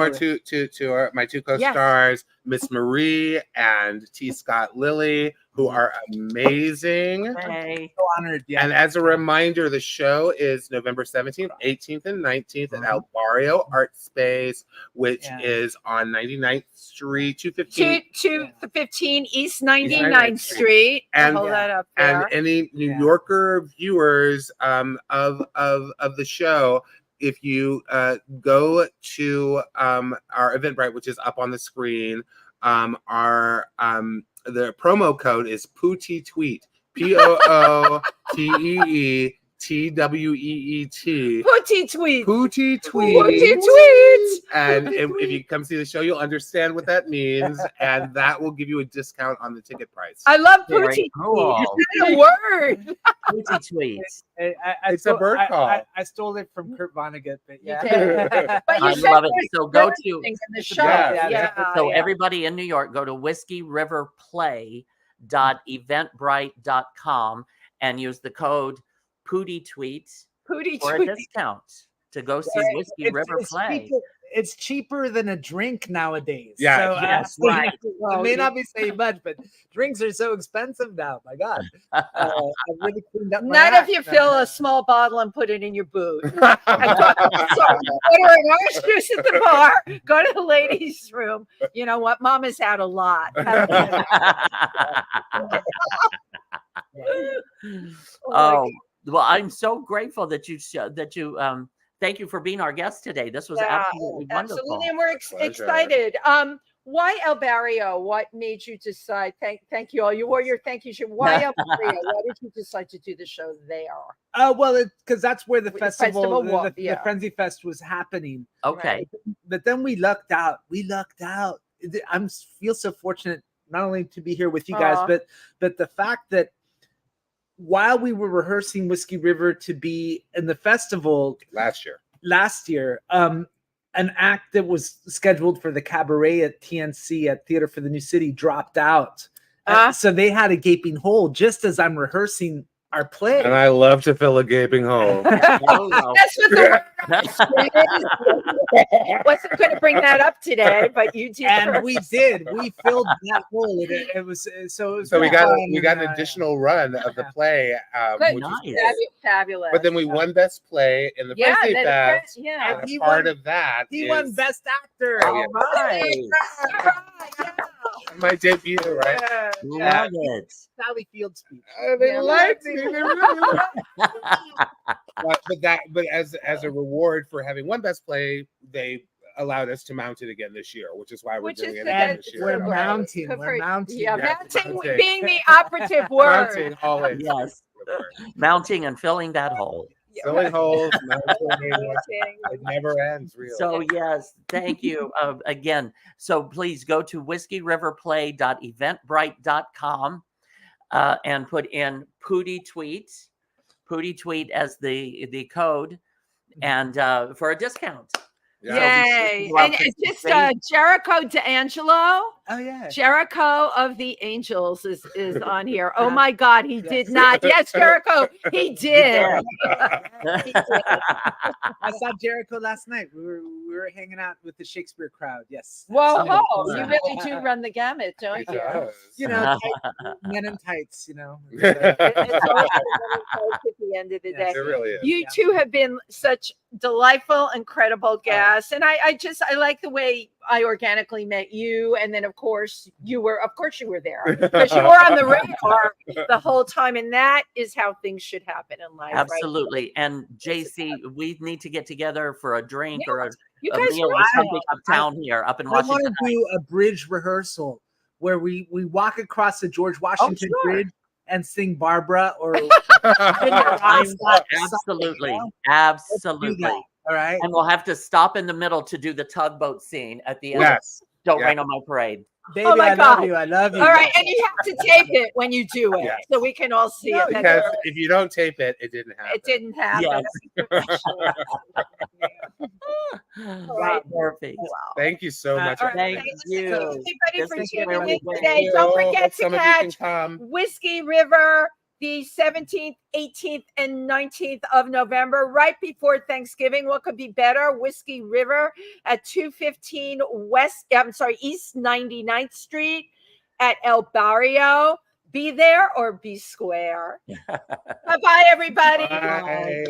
my two co-stars, Miss Marie and T. Scott Lilly, who are amazing. Hey. So honored. Yeah. And as a reminder, the show is November 17th, 18th, and 19th at El Barrio Art Space, which is on 99th Street, 215. 215 East 99th Street. And hold that up there. And any New Yorker viewers of the show, if you go to our Eventbrite, which is up on the screen, the promo code is POOTEETWEET, POOTEETWEET. Pootie Tweet. And if you come see the show, you'll understand what that means, and that will give you a discount on the ticket price. I love Pootie. Cool. Is that a word? Pootie Tweets. It's a bird call. I stole it from Kurt Vonnegut, but But you I said love it. So go to in the show. so everybody in New York, go to whiskeyriverplay.eventbrite.com and use the code Pootie Tweets for a discount to go see Whiskey River Play. It's cheaper than a drink nowadays. Yeah, so, yes, right. It may not be saying much, but drinks are so expensive now. My God, I really cleaned up. Not if you fill a small bottle and put it in your boot. Order an orange juice at the bar. Go to the ladies' room. You know what? Mama's had a lot. Oh. Well, I'm so grateful that you thank you for being our guest today. This was absolutely wonderful. Absolutely, and we're excited. Why El Barrio? What made you decide? Thank you all. You wore your thank you shirt. Why El Barrio? Why did you decide to do the show there? Well, because that's where the festival, the Frenzy Fest was happening. Okay, but then we lucked out. I feel so fortunate not only to be here with you guys, but the fact that while we were rehearsing Whiskey River to be in the festival last year, an act that was scheduled for the cabaret at TNC at Theater for the New City dropped out. So they had a gaping hole just as I'm rehearsing our play. And I love to fill a gaping hole. That's what the wasn't going to bring that up today, but you did. And we did. We filled that hole. It was so we got an additional run of the play, which was fabulous. But then we won Best Play in the Frenzy Fest. Yeah, and part of that he won Best Actor. All right. My debut, right? Love it. Sally Field speech. They liked me. They really but as a reward for having one Best Play, they allowed us to mount it again this year, which is why we're doing it again this year. We're mounting. Yeah, mounting being the operative word. Mounting, always. Yes. Mounting and filling that hole. Filling holes, it never ends, really. So yes, thank you again. So please go to whiskeyriverplay.eventbrite.com and put in Pootie Tweet as the code, and for a discount. Yay! And just Jericho D'Angelo. Oh yeah, Jericho of the Angels is on here. Oh my God, he did not. Yes, Jericho, he did. I saw Jericho last night. We were hanging out with the Shakespeare crowd. Yes. Whoa, you really do run the gamut, don't you? You know, men in tights. You know. It's always at the end of the day. It really is. You two have been such delightful, incredible guests, and I like the way I organically met you, and then of course you were there because you were on the radar the whole time, and that is how things should happen in life. Absolutely. Right? And JC, we need to get together for a drink or a you guys meal or something uptown here up in Washington. I want to do a bridge rehearsal where we walk across the George Washington Bridge and sing Barbara or absolutely. All right. And we'll have to stop in the middle to do the tugboat scene at the end. Yes. Don't Yeah. Rain on My Parade. Baby, Oh my I God. love you. I love you. All right, and you have to tape it when you do it, Yes. so we can all see No, it. Because if you don't tape it, it didn't happen. It didn't happen. Right. Perfect. Thank you so much. all right. Thank Thank you. everybody This for is tuning really in great. today. Don't forget Hope to some of you can catch come. Whiskey River the 17th, 18th, and 19th of November, right before Thanksgiving. What could be better? Whiskey River at 215 East 99th Street at El Barrio. Be there or be square. Bye-bye, everybody. Bye.